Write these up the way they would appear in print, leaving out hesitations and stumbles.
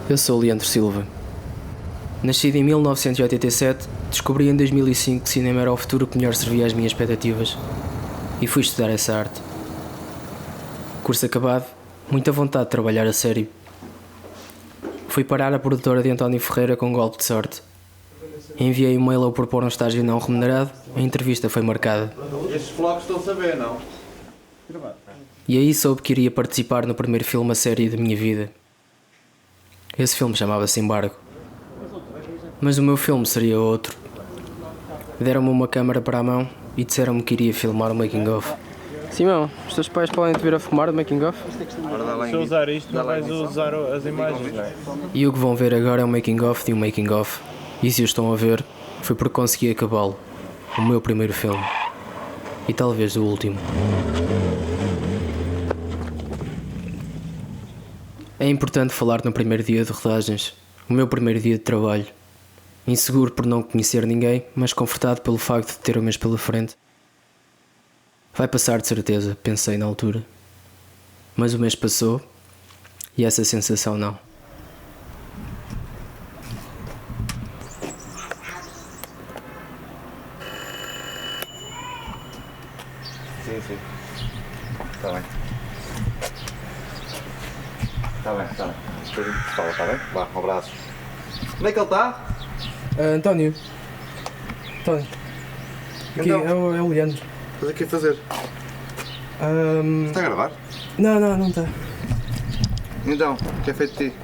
Eu sou Leandro Silva. Nascido em 1987, descobri em 2005 que cinema era o futuro que melhor servia às minhas expectativas e fui estudar essa arte. Curso acabado, muita vontade de trabalhar a sério. Fui parar à produtora de António Ferreira com um golpe de sorte. Enviei um e-mail a propor um estágio não remunerado, a entrevista foi marcada. Estes vlogs estão a saber, não? E aí soube que iria participar no primeiro filme a sério da minha vida. Esse filme chamava-se Embargo. Mas o meu filme seria outro. Deram-me uma câmara para a mão e disseram-me que iria filmar o making of. Simão, os teus pais podem te ver a fumar o making of? Se eu usar isto, não vais usar as imagens, não é? E o que vão ver agora é um making of de um making of. E se o estão a ver, foi porque consegui acabá-lo. O meu primeiro filme. E talvez o último. É importante falar no primeiro dia de rodagens. O meu primeiro dia de trabalho. Inseguro por não conhecer ninguém, mas confortado pelo facto de ter o mês pela frente. Vai passar de certeza, pensei na altura. Mas o mês passou e essa sensação não. Sim. Está bem. Está bem. Depois a gente fala, está bem? Vá, um abraço. Onde é que ele está? António. Aqui Então? é o Leandro. Estás aqui a fazer? Está a gravar? Não está. Então, o que é feito de ti?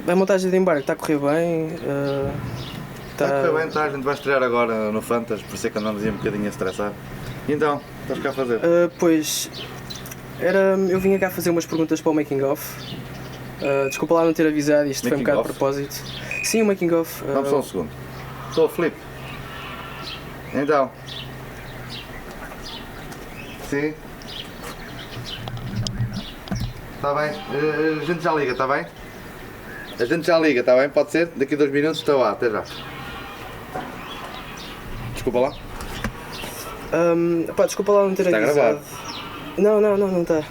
A montagem de embarque está a correr bem. Está a correr bem, está. A gente vai estrear agora no Fantas, por isso é que andamos aí um bocadinho a estressar. E então, estás cá a fazer? Eu vinha cá fazer umas perguntas para o making of. Desculpa lá não ter avisado, isto foi um bocado de propósito. Sim, o making of. Dá-me só um segundo. Estou, Filipe. Então. Sim. Está bem. A gente já liga, está bem? A gente já liga, está bem? Pode ser? Daqui a 2 minutos estou lá, até já. Desculpa lá. Desculpa lá não ter Está avisado. gravado? Não está.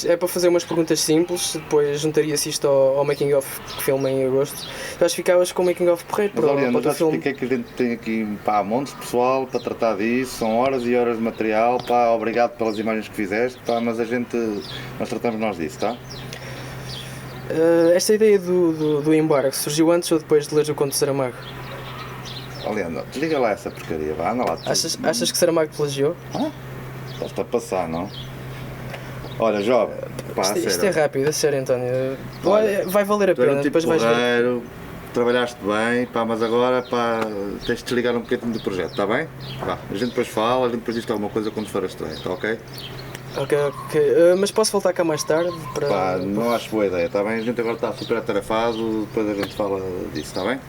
É para fazer umas perguntas simples, depois juntaria-se isto ao making of que filmei em agosto. Eu acho que ficavas com o making of porreiro para o teu já filme. expliquei que a gente tem aqui montes de pessoal para tratar disso, são horas e horas de material, obrigado pelas imagens que fizeste, mas nós tratamos nós disso, tá? Esta ideia do embarque surgiu antes ou depois de ler o conto de Saramago? Leandro, desliga lá essa porcaria, vá, anda lá. Achas que Saramago plagiou? Estás-te a passar, não? Olha, jovem, Isto é rápido, a sério, António. Olha, vai valer a tu era pena, um tipo depois vais ver. porreiro, trabalhaste bem, mas agora tens de desligar um bocadinho do projeto, está bem? Vá, a gente depois fala, a gente depois diz alguma coisa quando for a estreia, está ok? Ok. Mas posso voltar cá mais tarde? Não acho boa ideia, está bem? A gente agora está super atarefado, depois a gente fala disso, está bem?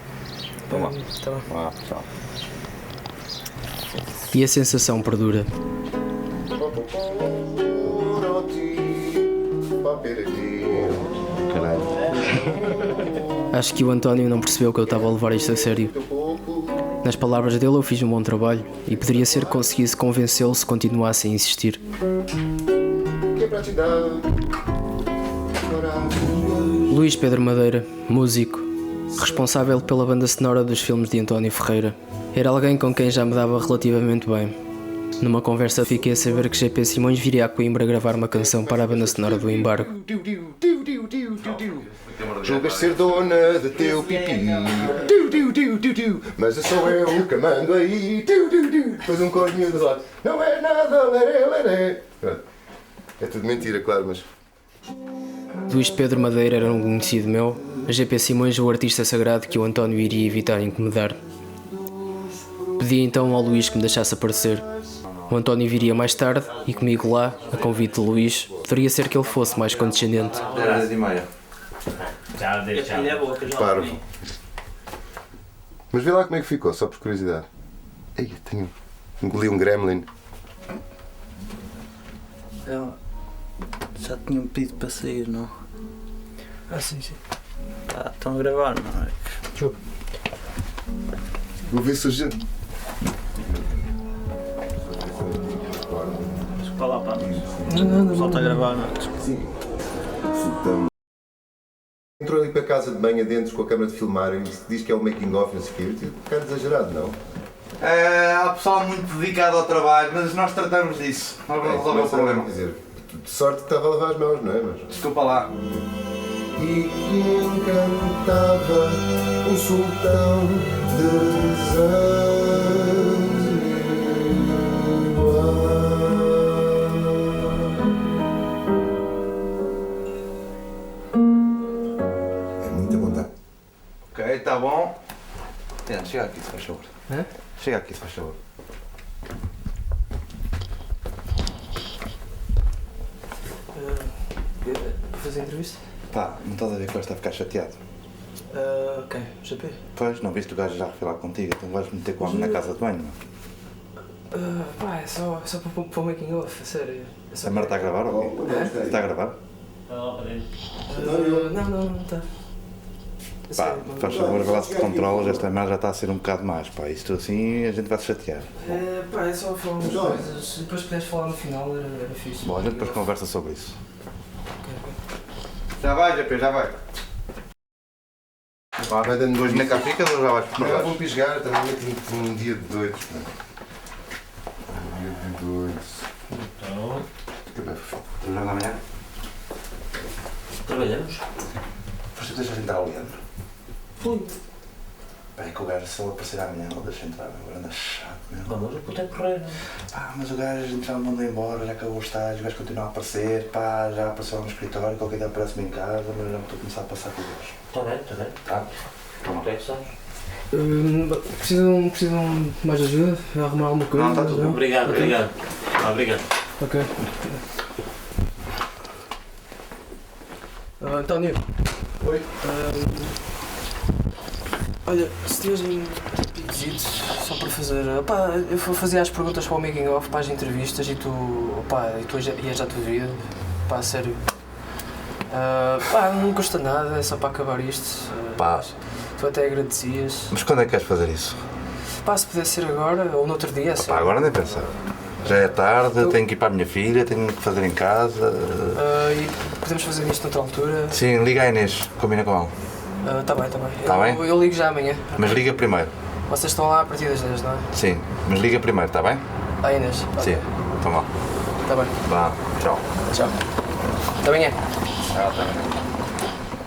Então vá. Tá bem. Vá, tchau. E a sensação perdura. Acho que o António não percebeu que eu estava a levar isto a sério. Nas palavras dele eu fiz um bom trabalho e poderia ser que conseguisse convencê-lo se continuasse a insistir. Luís Pedro Madeira, músico, responsável pela banda sonora dos filmes de António Ferreira. Era alguém com quem já me dava relativamente bem. Numa conversa fiquei a saber que GP Simões viria a Coimbra gravar uma canção para a banda sonora do Embargo. Julgas ser dona de teu pipi, mas sou eu que mando aí. Depois um corinho do lado, não é nada, lerê. É tudo mentira, claro, mas... Luís Pedro Madeira era um conhecido meu, a GP Simões o artista sagrado que o António iria evitar incomodar. Pedi então ao Luís que me deixasse aparecer. O António viria mais tarde e comigo lá, a convite de Luís, poderia ser que ele fosse mais condescendente. 10h30. Parvo. Mas vê lá como é que ficou, só por curiosidade. Ei, engoli um gremlin. Já tinham pedido para sair, não? Sim. Estão a gravar, não é? Vou ver se a gente... Desculpa lá, pá. O pessoal está a gravar, não é? Sim. Entrou ali para a casa de banho adentro com a câmara de filmar e diz que é o making of, não sei o quê. Um bocado exagerado, não? Há pessoal muito dedicado ao trabalho, mas nós tratamos disso. Nós vamos resolver o problema. Quer dizer, de sorte que estava a lavar as mãos, não é? Mas... Desculpa lá. E que encantava o sultão de Zanzibar. É muita vontade. Ok, está bom. Chega aqui, se faz favor. Hã? Chega aqui, se faz favor. Para fazer a entrevista? Pá, não estás a ver que vais estar a ficar chateado? Ok, GP. Pois, não viste o gajo já refilar contigo, então vais meter com o homem na casa de banho, não? Pá, é só para o making of, a sério. A Mara está a gravar ou quê? Está a gravar? Não está. Pá, faz favor, vê lá se te controlas, esta merda já está a ser um bocado mais, pá, isto assim a gente vai se chatear. Pá, é só falar umas coisas, depois puderes falar no final era fixe. Bom, a gente depois conversa sobre isso. Já vai, GP, já vai. Vai dando Hoje na cá ficas ou já vais por Não, baixo? vou pisgar, também tenho um dia de doidos. Um dia de doidos. Trabalhamos amanhã? Trabalhamos? Foste tu deixar entrar o Leandro? Fui. Bem, que o gajo, se ele aparecer amanhã, ele deixa entrar, agora anda chato mesmo. Vamos, o puto é correr. Pá, mas o gajo já me mandou embora, já acabou o estágio, o gajo continua a aparecer, pá, já apareceu no escritório, qualquer dia aparece-me em casa, mas já me estou a começar a passar com o gajo. Está bem. Tá? Toma. O que é que sabes? Precisam de mais ajuda? A arrumar alguma coisa? Não, está tudo bem. Obrigado. Obrigado. Ok. António. Oi. Olha, se tiveres um pedido só para fazer. Pá, eu fazia as perguntas para o making of, para as entrevistas e tu ias à tua vida. Pá, sério. Pá, não custa nada, é só para acabar isto. Pá. Tu até agradecias. Mas quando é que queres fazer isso? Pá, se pudesse ser agora ou no outro dia, assim. Pá, agora nem pensar. Já é tarde, tenho que ir para a minha filha, tenho que fazer em casa. E podemos fazer isto noutra altura. Sim, liga a Inês, combina com ela. Tá bem. Tá bem? Eu ligo já amanhã. Mas liga primeiro. Vocês estão lá a partir das 10, não é? Sim, mas liga primeiro, está bem? Inês. Sim, então vá. Tá bem. Vá, tchau. Tchau. Até amanhã. Tchau, até amanhã.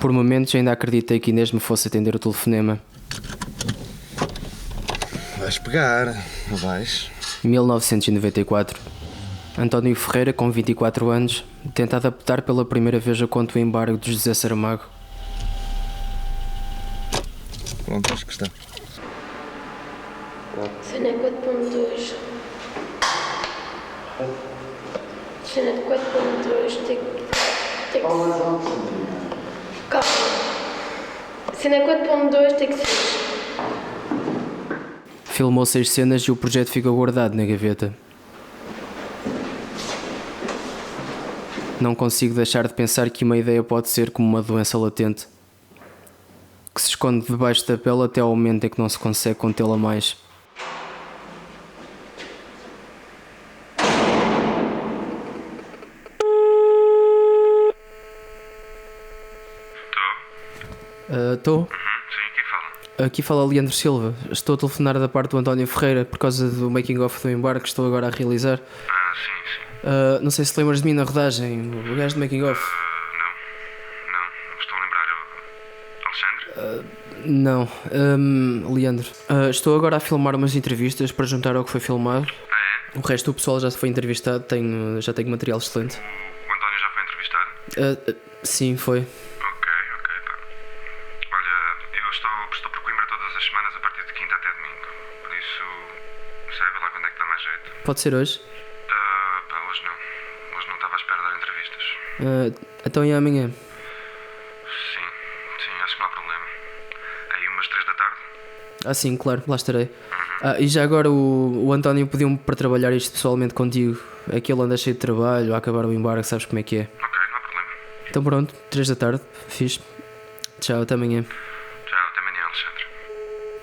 Por momentos ainda acreditei que Inês me fosse atender o telefonema. Vais pegar, não vais? Em 1994, António Ferreira, com 24 anos, tenta adaptar pela primeira vez a conto o embargo de José Saramago. Pronto, acho que está. Cena 4.2. Cena 4.2 tem que calma. Cena 4.2 tem que ser. Filmou 6 cenas e o projeto ficou guardado na gaveta. Não consigo deixar de pensar que uma ideia pode ser como uma doença latente, que se esconde debaixo da pele até ao momento em que não se consegue contê-la mais. Estou? Sim, quem fala? Aqui fala Leandro Silva. Estou a telefonar da parte do António Ferreira por causa do making of do embarque que estou agora a realizar. Sim. Não sei se te lembras de mim na rodagem, o gajo do making of. Não estou a lembrar. Alexandre? Não, Leandro. Estou agora a filmar umas entrevistas para juntar ao que foi filmado. É? O resto do pessoal já foi entrevistado, já tenho material excelente. O António já foi entrevistado? Sim, foi. Ok, pá. Olha, eu estou por Coimbra todas as semanas a partir de quinta até domingo. Por isso, sabe lá quando é que dá mais jeito. Pode ser hoje? Pá, hoje não. Hoje não estava à espera de dar entrevistas. Então e amanhã? Sim, acho que não há problema. Aí umas 3 da tarde? Sim, claro, lá estarei. E já agora o António pediu-me para trabalhar isto pessoalmente contigo. É que ele anda cheio de trabalho, a acabar o embarque, sabes como é que é. Ok, não há problema. Então pronto, 3 da tarde, fixe. Tchau, até amanhã. Tchau, até amanhã, Alexandre.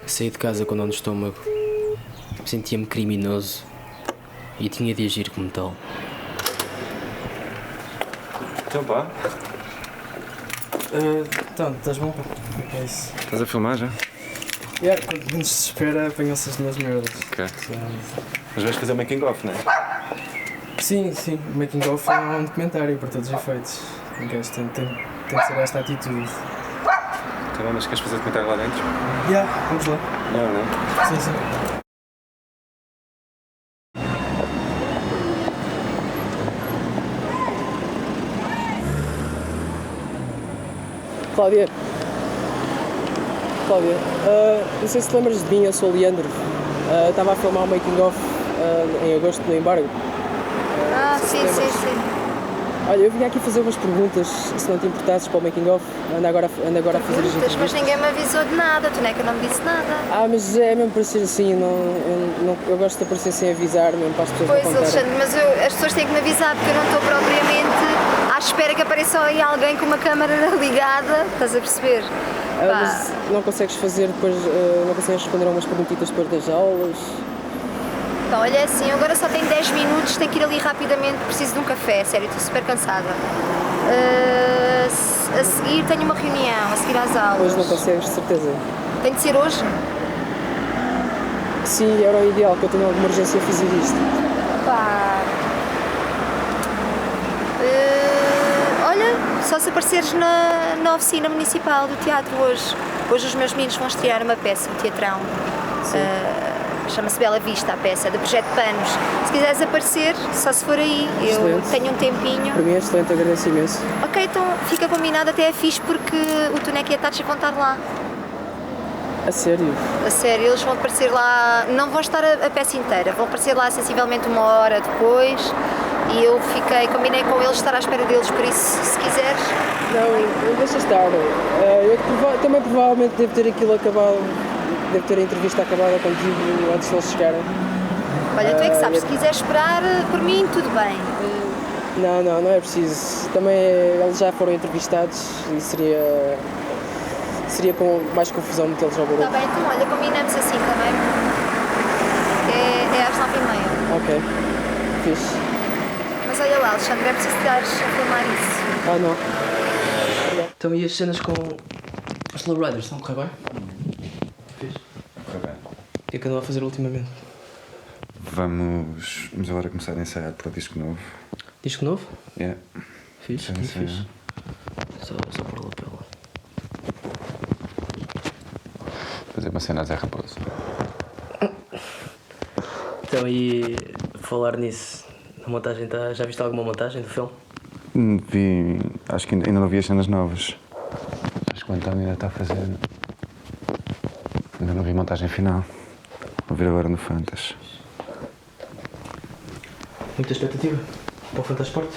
Saí de casa com dor no estômago. Sentia-me criminoso e tinha de agir como tal. Então pá, Então, estás bom? Como é que é isso? estás a filmar já? Quando menos se espera, apanham-se as minhas merdas. Ok. Mas vais fazer o making off, não é? Sim, o Making of é um documentário para todos os efeitos. Um gajo tem que ser esta atitude. Tá bom, mas queres fazer o comentário lá dentro? Vamos lá. Não. Sim. Cláudia, não sei se te lembras de mim, eu sou o Leandro. Estava a filmar o making of em agosto no embargo. Sim. Olha, eu vim aqui fazer umas perguntas, se não te importasses, para o making of. Ando agora a fazer as entrevistas. Mas ninguém me avisou de nada, tu não é que eu não me disse nada. Mas é mesmo para ser assim, eu gosto de aparecer sem avisar, mesmo para as pessoas não Pois, contarem. Alexandre, mas as pessoas têm que me avisar porque eu não estou propriamente à espera que apareça aí alguém com uma câmara ligada, estás a perceber? Mas não consegues fazer depois, não consegues responder a umas perguntitas depois das aulas? Então, olha, assim, eu agora só tenho 10 minutos, tenho que ir ali rapidamente, preciso de um café, sério, estou super cansada. A seguir tenho uma reunião, a seguir às aulas. Hoje não consegues, de certeza? Tem de ser hoje? Sim, era o ideal, que eu tenho alguma urgência a fazer isto. Olha, só se apareceres na oficina municipal do teatro hoje. Hoje os meus meninos vão estrear uma peça, um teatrão. Chama-se Bela Vista, a peça, do Projeto Panos. Se quiseres aparecer, só se for aí, eu tenho um tempinho. Para mim é excelente, agradeço imenso. Ok, então fica combinado, até é fixe porque o Tuneco e a Tati vão estar lá. A sério? A sério, eles vão aparecer lá, não vão estar a peça inteira, vão aparecer lá sensivelmente 1 hora depois e eu combinei com eles estar à espera deles, por isso, se quiseres. Não, deixa estar. Eu também provavelmente devo ter aquilo acabado. Devo ter a entrevista acabada contigo antes de eles chegarem. Olha, tu é que sabes, se quiseres esperar, por mim, tudo bem. Não é preciso. Também eles já foram entrevistados e seria com mais confusão metê-los ao barulho. Está bem, então olha, combinamos assim também. É às 9h30. Ok, fixe. Mas olha lá, Alexandre, é preciso estares a filmar isso. Não. Então, e as cenas com os Slow Riders estão a correr bem? O que é que andam a fazer ultimamente? Vamos agora começar a ensaiar para o disco novo. Disco novo? Yeah. Fixe, muito fixe. Só por lapela. Fazer uma cena a Zé Raposo. Então, e falar nisso, a montagem já viste alguma montagem do filme? Vi, acho que ainda não vi as cenas novas. Acho que o António ainda está a fazer. Ainda não vi a montagem final. Vou ver agora no Fantas. Muita expectativa para o Fantasport?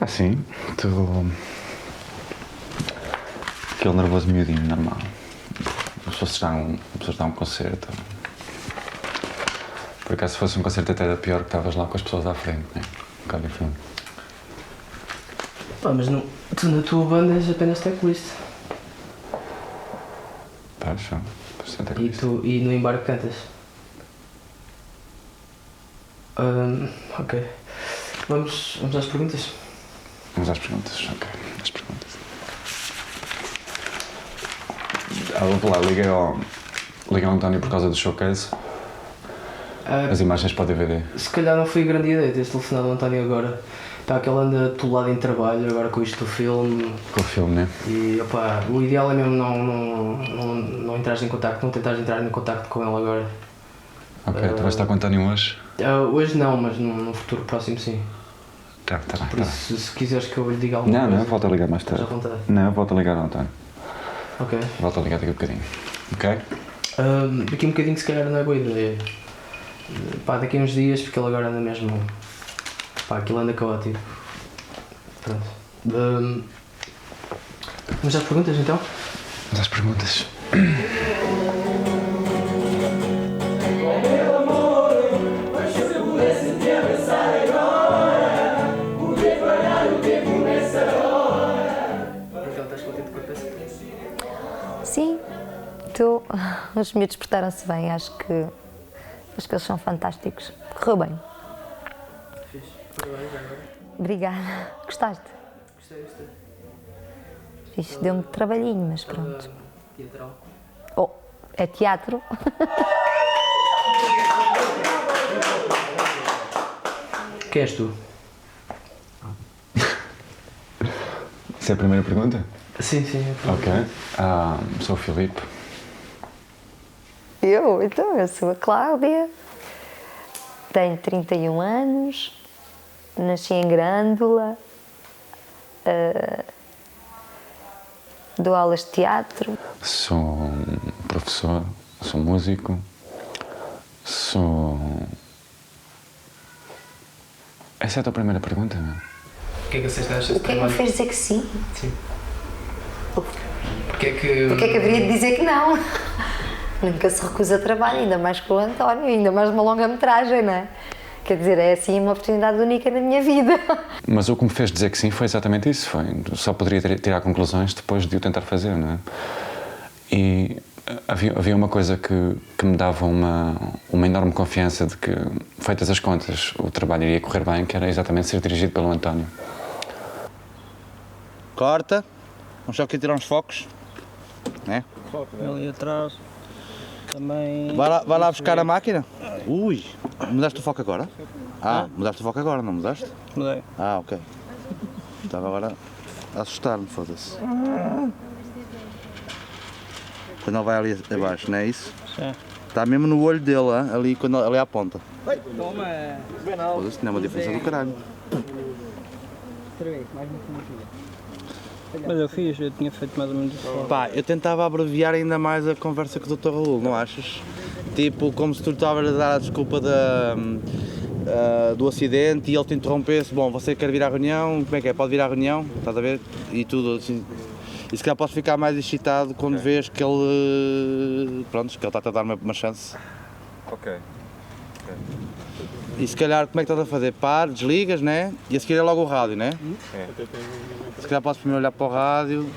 Sim. Estou. Aquele nervoso miudinho, normal. As pessoas dão um concerto. Por acaso, se fosse um concerto, até era pior que estavas lá com as pessoas à frente, né? Um bocado diferente. Mas não, tu na tua banda és apenas teclist. E no embarque cantas? Ok. Vamos às perguntas? Vamos às perguntas, ok. As perguntas. Vou lá, liguei ao António por causa do showcase. As imagens para o DVD. Se calhar não foi grande ideia teres telefonado ao António agora. Está que ele anda atolado em trabalho agora com isto do filme. Com o filme, né? E o ideal é mesmo não entrares em contacto, não tentares entrar em contacto com ele agora. Ok, tu vais estar com o António hoje? Hoje não, mas num futuro próximo sim. Tá bem. Por isso, se quiseres que eu lhe diga alguma coisa... Não, volto a ligar mais tarde. Estás à vontade? Não, volto a ligar ao António. Ok. Volto a ligar daqui a bocadinho. Ok? Daqui a um bocadinho se calhar não é boa ideia. Daqui a uns dias, porque ele agora anda mesmo... aquilo anda caótico. Pronto. Vamos às perguntas então? Vamos às perguntas. Então, estás contente com a peça? Sim, estou. Os miúdos portaram-se bem, acho que eles são fantásticos. Correu bem. Fixe. Correu bem agora? Obrigada. Gostaste? Gostei. Fixe, deu-me trabalhinho, mas pronto. Teatral. Oh, é teatro? Quem és tu? Isso é a primeira pergunta? Sim. Ok. Sou o Filipe. Então, eu sou a Cláudia, tenho 31 anos, nasci em Grândola, dou aulas de teatro. Sou professor, sou músico, sou... Essa é a tua primeira pergunta, não é? O que é que vocês acham? O que é que me fez dizer que sim? Sim. Porque é que haveria de dizer que não? Nunca se recusa trabalho, ainda mais com o António, ainda mais uma longa-metragem, não é? Quer dizer, é assim uma oportunidade única na minha vida. Mas o que me fez dizer que sim foi exatamente isso. Só poderia tirar conclusões depois de o tentar fazer, não é? E havia uma coisa que me dava uma enorme confiança de que, feitas as contas, o trabalho iria correr bem, que era exatamente ser dirigido pelo António. Corta. Vamos só aqui tirar uns focos. Né? Ali atrás. Também... Vai lá buscar a máquina? Ui, mudaste o foco agora? Mudaste o foco agora, não mudaste? Mudei. Ok. Estava agora a assustar-me, foda-se. Quando ele vai ali abaixo, não é isso? Sim. Está mesmo no olho dele, ali, ali à ponta. Toma! Foda-se, não é uma diferença do caralho. Mas eu tinha feito mais ou menos isso. Eu tentava abreviar ainda mais a conversa com o Dr. Raul, não achas? Tipo, como se tu estavas a dar a desculpa do acidente e ele te interrompesse. Bom, você quer vir à reunião? Como é que é? Pode vir à reunião? Estás a ver? E tudo assim. E se calhar podes ficar mais excitado quando vês que ele. Pronto, que ele está a dar uma chance. Ok. E se calhar, como é que estás a fazer? Desligas, né? E a seguir é logo o rádio, né? Se calhar podes primeiro olhar para o rádio,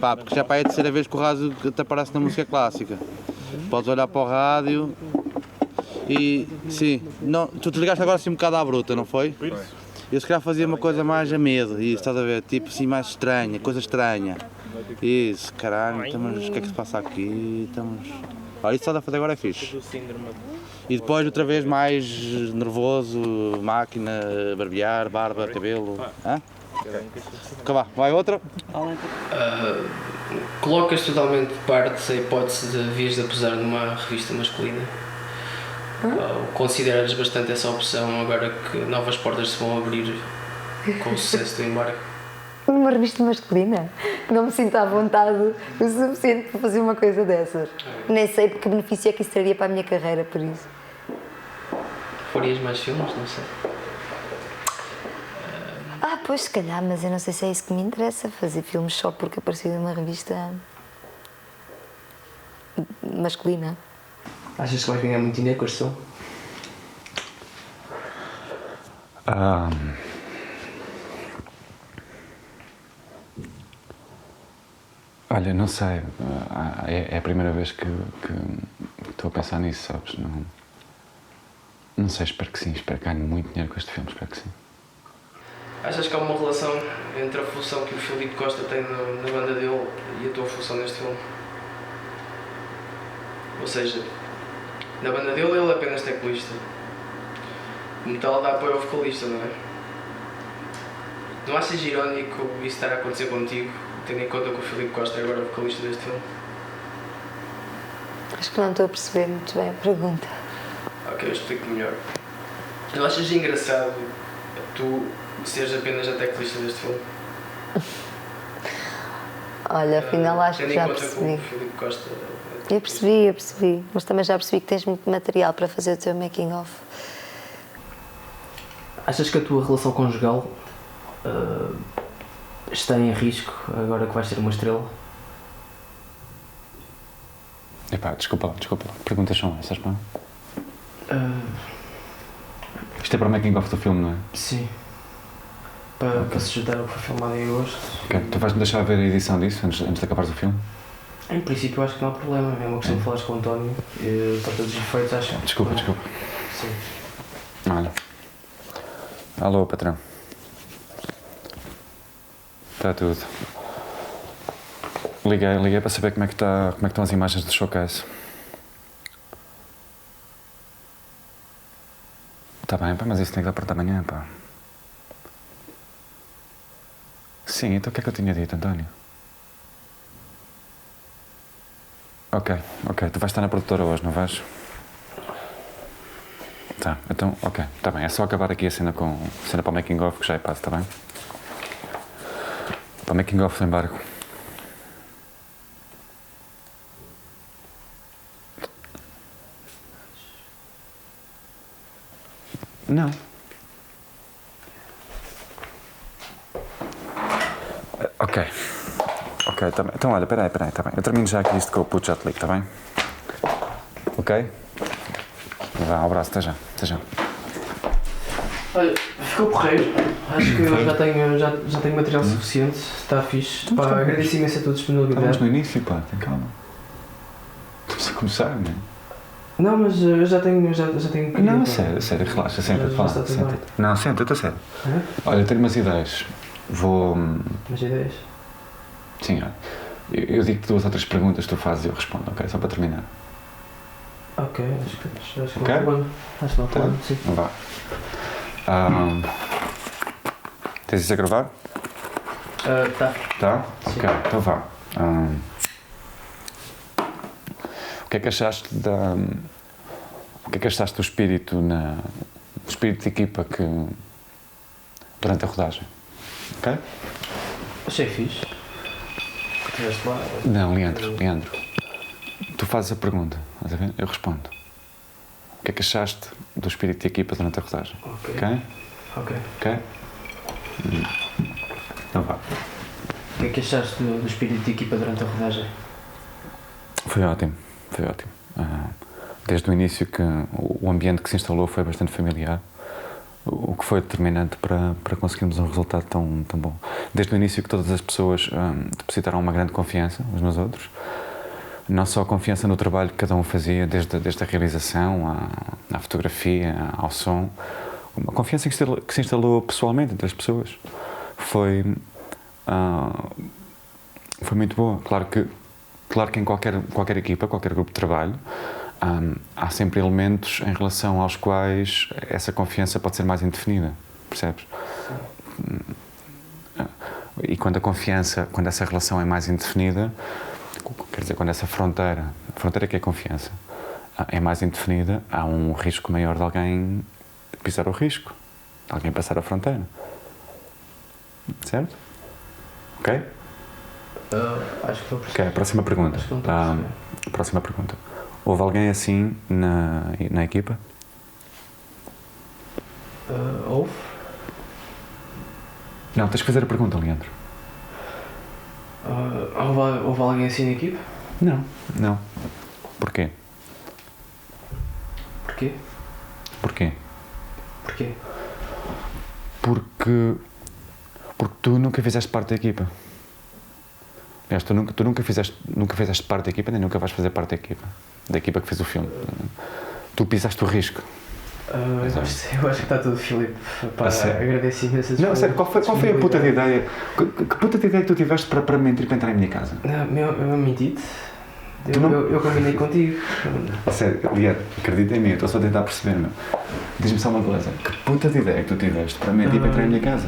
porque já é a terceira vez que o rádio te aparece na música clássica. Podes olhar para o rádio e, sim, não, tu desligaste agora assim um bocado à bruta, não foi? Eu se calhar fazia uma coisa mais a medo, isso, estás a ver? Tipo assim, mais estranha, coisa estranha. Isso, caralho, estamos, o que é que se passa aqui? Olha, isso só a fazer agora é fixe. E depois outra vez mais nervoso, máquina, barbear, barba, cabelo. Vai outra? Colocas totalmente de parte a hipótese de vias de posar numa revista masculina? Consideras bastante essa opção agora que novas portas se vão abrir com o sucesso do embarque? Numa revista masculina? Não me sinto à vontade o suficiente para fazer uma coisa dessas. Nem sei que benefício é que isso traria para a minha carreira, por isso. Farias mais filmes? Não sei. Pois, se calhar, mas eu não sei se é isso que me interessa, fazer filmes só porque apareceu numa revista masculina. Achas que vais ganhar muito dinheiro com este filme? Olha, não sei. É a primeira vez que estou a pensar nisso, sabes? Não sei, espero que sim. Espero que ganhe muito dinheiro com este filme, espero que sim. Achas que há uma relação entre a função que o Filipe Costa tem na banda dele e a tua função neste filme? Ou seja, na banda dele ele é apenas teclista. Como tal, dá apoio ao vocalista, não é? Não achas irónico isso estar a acontecer contigo, tendo em conta que o Filipe Costa é agora o vocalista deste filme? Acho que não estou a perceber muito bem a pergunta. Ok, eu explico melhor. Não achas engraçado tu seres apenas a teclista deste filme? Olha, afinal acho que já percebi. Eu percebi, mas também já percebi que tens muito material para fazer o teu making of. Achas que a tua relação conjugal está em risco agora que vais ser uma estrela? Epá, desculpa. Perguntas são essas, pá? Isto é para o making of do filme, não é? Sim. Para se juntar ao que foi filmado em agosto. Okay. Tu vais-me deixar ver a edição disso antes de acabares o filme? Em princípio acho que não há problema, é uma questão de falares com o António para todos os efeitos, acho. Desculpa. Sim. Olha. Alô, patrão. Está tudo. Liguei para saber como é que estão as imagens do showcase. Está bem, pá, mas isso tem que dar para amanhã, pá. Sim, então o que é que eu tinha dito, António? Ok, tu vais estar na produtora hoje, não vais? Tá, então, ok, está bem, é só acabar aqui a cena para o making of que já é passo, está bem? Para o making of do embargo. Não. Ok, tá bem. Então olha, peraí, tá bem. Eu termino já aqui isto com o puto, já te ligo, tá bem? Ok? Vá, um abraço, até já. Olha, ficou porreiro. Acho que eu já tenho material suficiente. Está fixe. Pá, agradeço imenso a tua disponibilidade. Estamos no início, pá, tem calma. Estamos a começar, não é? Não, mas eu já tenho. Não, sério, relaxa, senta-te, fala. Senta-te. Não, senta-te, a sério. Olha, tenho umas ideias. Vou. Umas ideias? Sim, olha. Eu digo-te 2 ou 3 perguntas, tu fazes e eu respondo, ok? Só para terminar. Ok, acho que okay? não é problema. Acho que não é problema, sim. Vá. Tens isso a gravar? Tá. Tá? Sim. Ok, então vá. O que é que achaste do espírito de equipa que durante a rodagem? Ok? Achei fixe. Estiveste lá. Não, Leandro. Tu fazes a pergunta, estás a ver? Eu respondo. O que é que achaste do espírito de equipa durante a rodagem? Ok? Então vá. O que é que achaste do espírito de equipa durante a rodagem? Foi ótimo. Desde o início que o ambiente que se instalou foi bastante familiar, o que foi determinante para conseguirmos um resultado tão bom. Desde o início que todas as pessoas depositaram uma grande confiança uns nos outros, não só confiança no trabalho que cada um fazia, desde a realização, à fotografia, ao som, uma confiança que se instalou pessoalmente entre as pessoas. Foi muito boa. Claro que em qualquer equipa, qualquer grupo de trabalho, há sempre elementos em relação aos quais essa confiança pode ser mais indefinida, percebes? E quando essa relação é mais indefinida, quer dizer, quando essa fronteira, a fronteira que é a confiança, é mais indefinida, há um risco maior de alguém pisar o risco, de alguém passar a fronteira. Certo? Ok? Acho que estou a perceber. Ok, próxima pergunta. Próxima pergunta. Houve alguém assim na equipa? Houve? Não, tens de fazer a pergunta, Leandro. Houve alguém assim na equipa? Não. Porquê? Porquê? Porquê? Porque tu nunca fizeste parte da equipa. Aliás, tu nunca fizeste parte da equipa, nem nunca vais fazer parte da equipa que fez o filme. Tu pisaste o risco. Eu acho que está tudo, Filipe. Agradeço imenso. Não, sério, qual foi a puta de ideia? Que puta de ideia que tu tiveste para mentir para entrar em minha casa? Eu menti-te. Eu combinei contigo. Sério, Leandro, acredita em mim, eu estou só a tentar perceber, meu. Diz-me só uma coisa, que puta de ideia que tu tiveste para mentir para entrar em minha casa?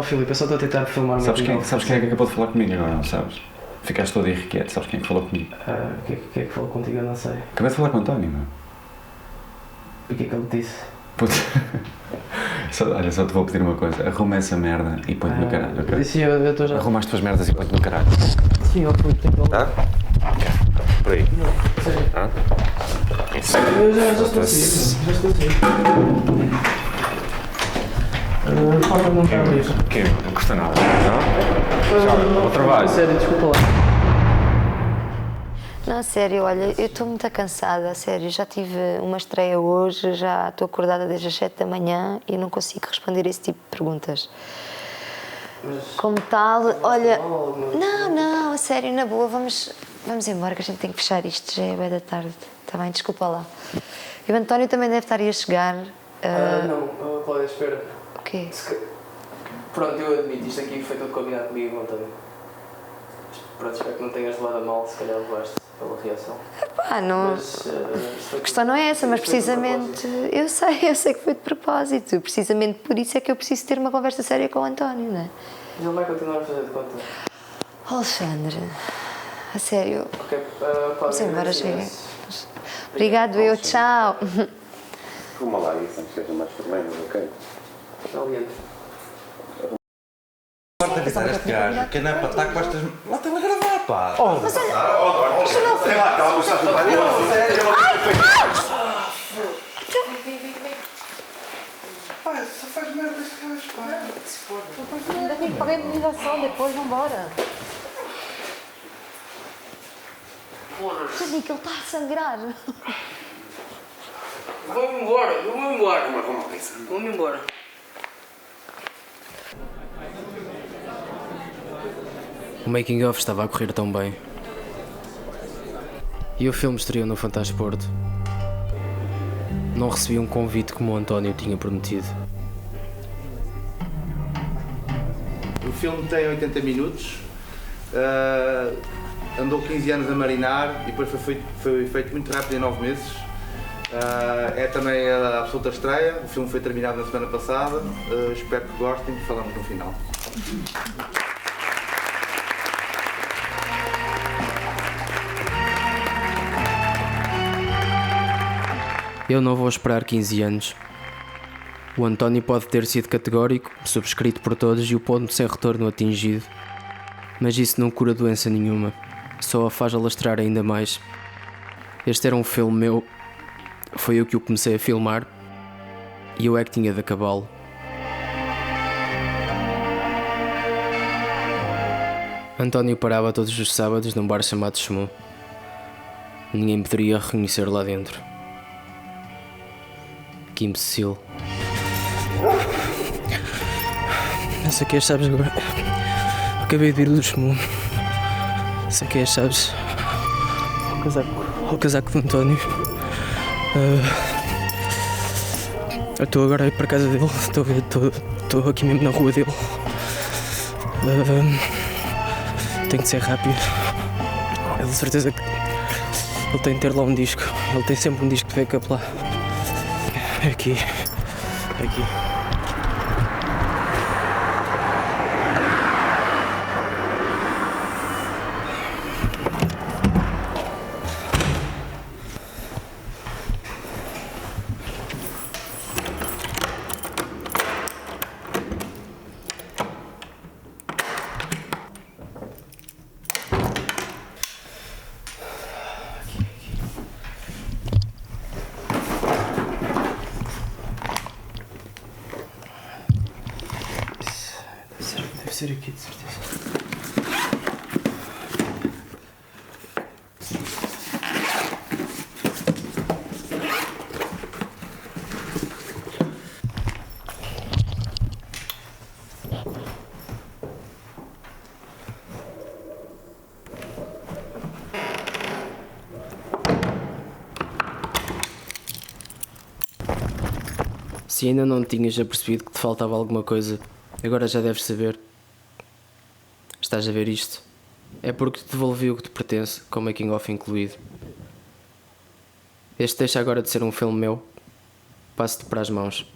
Filipe, eu só estou a tentar filmar o meu canal. Sabes quem é que acabou de falar comigo agora, não sabes? Ficaste todo irrequieto, sabes quem é que falou comigo? O que é que falou contigo? Eu não sei. Acabei de falar com o António, meu. O que é que ele disse? Puta. Olha, só te vou pedir uma coisa, arruma essa merda e põe-te no caralho, ok? Sim, eu estou já... Arruma as tuas merdas e põe-te no caralho. Sim, eu fui tempo. Tá? Ok, por aí. Sério? Tá? Eu já estou assim. Fala não está a abrir. Que não custa nada, não? Tchau, bom trabalho. Sério, desculpa lá. Não, sério, olha, eu estou muito cansada, sério, já tive uma estreia hoje, já estou acordada desde as 7 da manhã e não consigo responder esse tipo de perguntas. Como tal, olha... Não, a sério, na boa, vamos embora que a gente tem que fechar isto, já é bem da tarde, está bem, desculpa lá. E o António também deve estar aí a chegar. Não, Cláudia, espera. O quê? Pronto, eu admito, isto aqui foi tudo combinado comigo, António. Pronto, espero que não tenhas levado a mal, se calhar levaste pela reação. Pá, não... Mas, A questão não é essa, mas precisamente... Eu sei que foi de propósito. Precisamente por isso é que eu preciso ter uma conversa séria com o António, não é? Mas ele vai continuar a fazer de conta. Alexandre, a sério. Ok, Vamos embora, chega. Obrigado, eu, tchau. Fuma lá isso, antes que seja mais problemas, ok? Corta a evitar este gajo, que não é para estar com estas... Lá está a gravar, pá! Mas olha... Sei lá, calma, está tudo bem. Pá, só faz merda este gajo, pá! Ainda tem que pagar a indenização, depois vamos embora. Sabia que ele está a sangrar. Vamos embora. Vamos embora. O making of estava a correr tão bem. E o filme estreou no Fantasporto. Não recebi um convite como o António tinha prometido. O filme tem 80 minutos, andou 15 anos a marinar e depois foi feito muito rápido, em 9 meses. É também a absoluta estreia, o filme foi terminado na semana passada, espero que gostem, falamos no final. Eu não vou esperar 15 anos. O António pode ter sido categórico, subscrito por todos e o ponto sem retorno atingido. Mas isso não cura doença nenhuma, só a faz alastrar ainda mais. Este era um filme meu, foi eu que o comecei a filmar e eu é que tinha de acabá-lo. António parava todos os sábados num bar chamado Chumou. Ninguém poderia reconhecer lá dentro. Que imbecil. Saquei as chaves agora. Acabei de vir do Chumou. Saquei as chaves ao casaco do António. Eu estou agora a ir para a casa dele. Estou aqui mesmo na rua dele. Tem que ser rápido. É de certeza que ele tem de ter lá um disco. Ele tem sempre um disco de backup lá. É aqui. Deve ser aqui, de certeza. Se ainda não tinhas apercebido que te faltava alguma coisa, agora já deves saber. Estás a ver isto? É porque te devolvi o que te pertence, com o making of incluído. Este deixa agora de ser um filme meu. Passo-te para as mãos.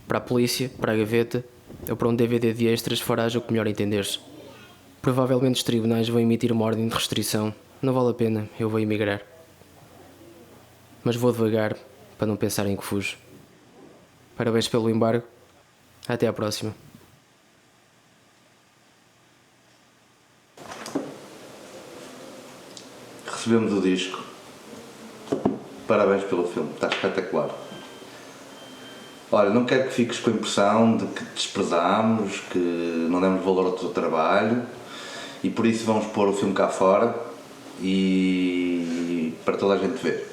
Para a polícia, para a gaveta, ou para um DVD de extras, farás o que melhor entenderes. Provavelmente os tribunais vão emitir uma ordem de restrição. Não vale a pena, eu vou emigrar. Mas vou devagar, para não pensarem que fujo. Parabéns pelo embargo. Até à próxima. Recebemos o disco. Parabéns pelo filme, está espetacular. Olha, não quero que fiques com a impressão de que te desprezamos, que não demos valor ao teu trabalho e por isso vamos pôr o filme cá fora e para toda a gente ver.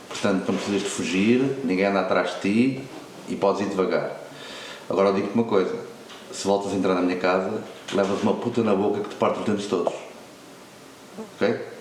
Portanto, não precisas de fugir, ninguém anda atrás de ti e podes ir devagar. Agora eu digo-te uma coisa, se voltas a entrar na minha casa, levas uma puta na boca que te parte os dentes todos. Ok?